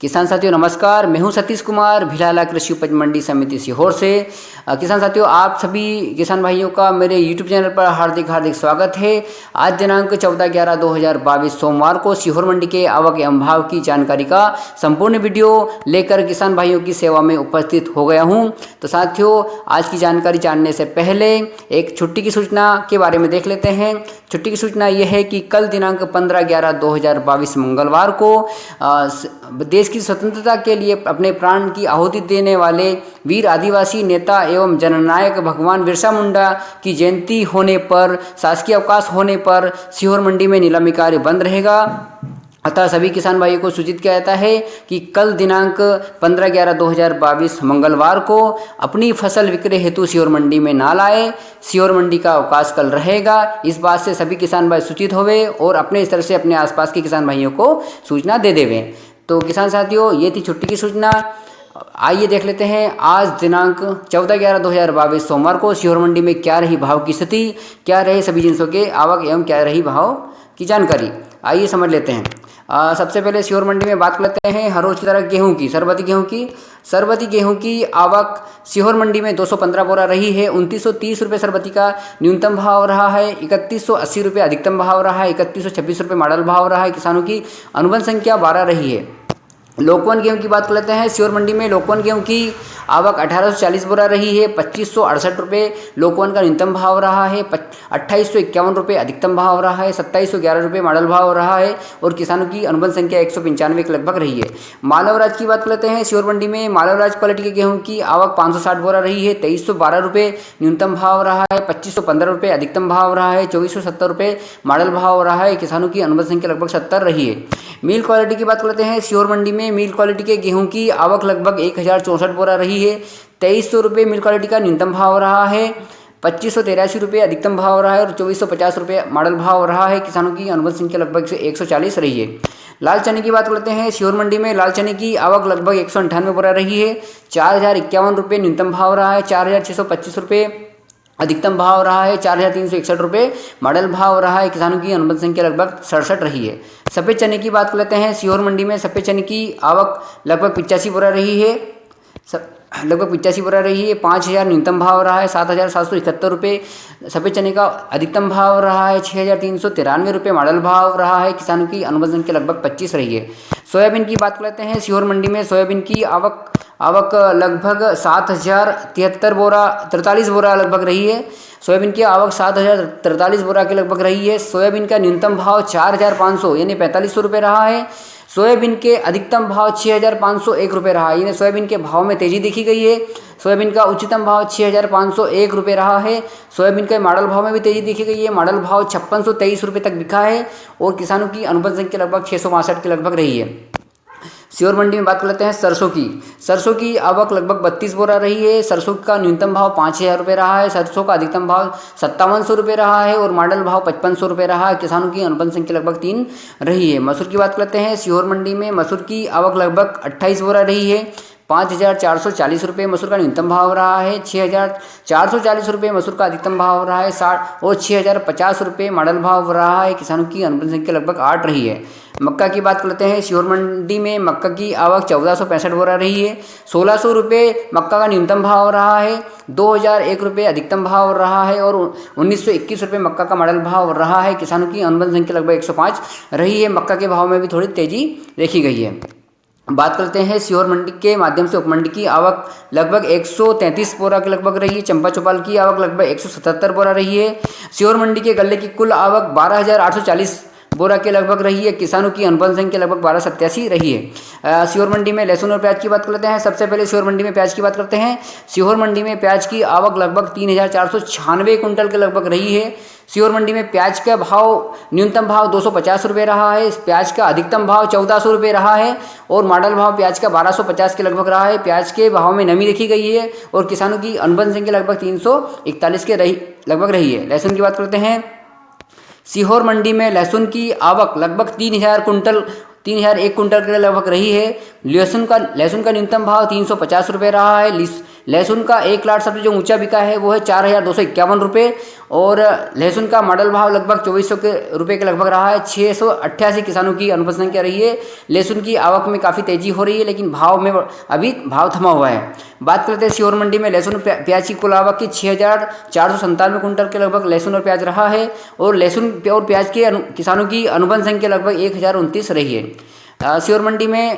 किसान साथियों नमस्कार, मैं हूं सतीश कुमार भिलाला कृषि उपज मंडी समिति सीहोर से। किसान साथियों, आप सभी किसान भाइयों का मेरे यूट्यूब चैनल पर हार्दिक हार्दिक स्वागत है। आज दिनांक 14/11/2022 सोमवार को सीहोर मंडी के आवक एवं भाव की जानकारी का संपूर्ण वीडियो लेकर किसान भाइयों की सेवा में उपस्थित हो गया हूं। तो साथियों, आज की जानकारी जानने से पहले एक छुट्टी की सूचना के बारे में देख लेते हैं। छुट्टी की सूचना यह है कि कल दिनांक 15/11/2022 मंगलवार को देश की स्वतंत्रता के लिए अपने प्राण की आहुति देने वाले वीर आदिवासी नेता एवं जननायक भगवान बिरसा मुंडा की जयंती होने पर शासकीय अवकाश होने पर सीहोर मंडी में नीलामी कार्य बंद रहेगा। अतः सभी किसान भाइयों को सूचित किया जाता है कि कल दिनांक 15/11/2022 मंगलवार को अपनी फसल विक्रय हेतु सीहोर मंडी में ना लाए। सीहोर मंडी का अवकाश कल रहेगा। इस बात से सभी किसान भाई सूचित होवे और अपने स्तर से अपने आसपास के किसान भाइयों को सूचना दे देवे। तो किसान साथियों, ये थी छुट्टी की सूचना। आइए देख लेते हैं आज दिनांक 14/11/2022 सोमवार को सीहोर मंडी में क्या रही भाव की स्थिति, क्या रहे सभी जिनसों के आवक एवं क्या रही भाव की जानकारी। आइए समझ लेते हैं। सबसे पहले सीहोर मंडी में बात कर लेते हैं हर रोज की तरह गेहूं की, सरबती गेहूं की आवक सीहोर मंडी में 215 बोरा रही है। 2930 रुपये सरबती का न्यूनतम भाव रहा है। 3180 रुपये अधिकतम भाव रहा है। 3126 रुपये मॉडल भाव रहा है। किसानों की अनुबंध संख्या 12 रही है। लोकवन गेहूं की बात कर लेते हैं। सीहोर मंडी में लोकवन गेहूं की आवक 1840 बोरा रही है। 2568 रुपये लोकवन का न्यूनतम भाव रहा है। 2851 रुपये अधिकतम भाव रहा है। 2711 रुपये मॉडल भाव रहा है और किसानों की अनुबंध संख्या 195 के लगभग रही है। मालवराज की बात कर लेते हैं। सीहोर मंडी में मालवराज क्वालिटी के गेहूं की आवक 560 बोरा रही है। 2312 रुपये न्यूनतम भाव रहा है। 2515 रुपये अधिकतम भाव रहा है। 2470 रुपये मॉडल भाव रहा है। किसानों की अनुबंध संख्या लगभग 70 रही है। मील क्वालिटी की बात करते हैं। सीहोर मंडी में मील क्वालिटी के गेहूं की आवक लगभग 1064 बोरा रही है। 2300 रुपये मील क्वालिटी का न्यूनतम भाव रहा है। 2583 रुपये अधिकतम भाव रहा है और 2450 रुपये मॉडल भाव रहा है। किसानों की अनुबंध संख्या लगभग 140 रही है। लाल चने की बात करते हैं। सीहोर मंडी में लाल चने की आवक लगभग 198 बोरा रही है। 4051 रुपये न्यूनतम भाव रहा है। 4625 रुपये अधिकतम भाव रहा है। 4361 रुपये मॉडल भाव रहा है। किसानों की अनुबंध संख्या लगभग 67 रही है। सफ़ेद चने की बात कर लेते हैं। सीहोर मंडी में सफ़ेद चने की आवक लगभग 85 बोरा रही है। 5000 न्यूनतम भाव रहा है। 7771 रुपये सफ़ेद चने का अधिकतम भाव रहा है। 6393 रुपये मॉडल भाव रहा है। किसानों की अनुबंध संख्या लगभग 25 रही है। सोयाबीन की बात कर लेते हैं। सीहोर मंडी में सोयाबीन की आवक लगभग 7043 बोरा लगभग रही है। सोयाबीन की आवक 7043 बोरा के लगभग रही है। सोयाबीन का न्यूनतम भाव 4500 यानी 4500 रुपये रहा है। सोयाबीन के अधिकतम भाव 6501 रुपये रहा है। यानी सोयाबीन के भाव में तेजी देखी गई है। सोयाबीन का उच्चतम भाव 6501 रुपये रहा है। सोयाबीन के मॉडल भाव में भी तेजी देखी गई है। मॉडल भाव 5623 रुपये तक बिका है और किसानों की अनुबंध संख्या लगभग 662 के लगभग रही है। सीहोर मंडी में बात कर लेते हैं सरसों की आवक लगभग 32 बोरा रही है। सरसों का न्यूनतम भाव 5000 रुपये रहा है। सरसों का अधिकतम भाव 5700 रुपये रहा है और मॉडल भाव 5500 रुपये रहा है। किसानों की अनुबंध संख्या लगभग 3 रही है। मसूर की बात करते हैं। सीहोर मंडी में मसूर की आवक लगभग 28 बोरा रही है। 5440 रुपये मसूर का न्यूनतम भाव रहा है। 6440 रुपये मसूर का अधिकतम भाव रहा है। 60 और 6050 रुपये मॉडल भाव रहा है। किसानों की अनुबंध संख्या लगभग 8 रही है। मक्का की बात करते हैं। सीहोर मंडी में मक्का की आवक 1465 बोरा रही है। 1600 रुपये मक्का का न्यूनतम भाव रहा है। 2001 रुपये अधिकतम भाव रहा है और 1921 रुपये मक्का का मॉडल भाव रहा है। किसानों की अनुबंध संख्या लगभग 105 रही है। मक्का के भाव में भी थोड़ी तेजी देखी गई है। बात करते हैं सीहोर मंडी के माध्यम से उपमंडी की आवक लगभग 133 बोरा के लगभग रही है। चंपा चौपाल की आवक लगभग 177 बोरा रही है। सीहोर मंडी के गल्ले की कुल आवक 12840 बोरा के लगभग रही है। किसानों की अनुबंध संख्या लगभग 1287 रही है। सीहोर मंडी में लहसुन और प्याज की बात कर लेते हैं। सबसे पहले सीहोर मंडी में प्याज की बात करते हैं। सीहोर मंडी में प्याज की आवक लगभग 3496 कुंटल के लगभग रही है। सीहोर मंडी में प्याज का भाव न्यूनतम भाव 250 रुपये रहा है। प्याज का अधिकतम भाव 1400 रुपये रहा है और मॉडल भाव प्याज का 1250 के लगभग रहा है। प्याज के भाव में नमी देखी गई है और किसानों की अनुबंध संख्या लगभग 341 के लगभग रही है। लहसुन की बात करते हैं। सीहोर मंडी में लहसुन की आवक लगभग 3001 कुंटल के लगभग रही है। लहसुन का न्यूनतम भाव 350 रुपये रहा है। लहसुन का एक लाट सबसे जो ऊंचा बिका है वो है 4,251 रुपये और लहसुन का मॉडल भाव लगभग 2400 के रुपये के लगभग रहा है। 688 किसानों की अनुबंध संख्या रही है। लहसुन की आवक में काफ़ी तेजी हो रही है, लेकिन भाव में अभी भाव थमा हुआ है। बात करते हैं सीहोर मंडी में लहसुन प्याज की कुल आवक की 6,497 कुंटल के लगभग लहसुन और प्याज रहा है और लहसुन और प्याज के किसानों की अनुबंध संख्या लगभग 1,029 रही है। सीहोर मंडी में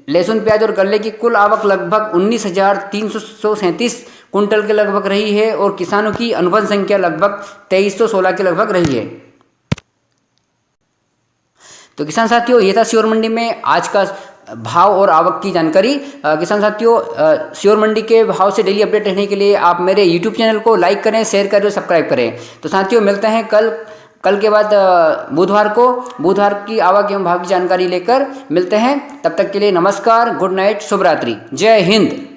लहसुन प्याज और गल्ले की कुल आवक लगभग 19,337 कुंटल के लगभग रही है और किसानों की अनुबंध संख्या लगभग 2,316 के लगभग रही है। तो किसान साथियों, ये था सीहोर मंडी में आज का भाव और आवक की जानकारी। किसान साथियों, सीहोर मंडी के भाव से डेली अपडेट रहने के लिए आप मेरे यूट्यूब चैनल को लाइक करें, शेयर करें और सब्सक्राइब करें। तो साथियों, मिलते हैं कल के बाद बुधवार की आवक एवं भाव की जानकारी लेकर मिलते हैं। तब तक के लिए नमस्कार, गुड नाइट, शुभ रात्रि, जय हिंद।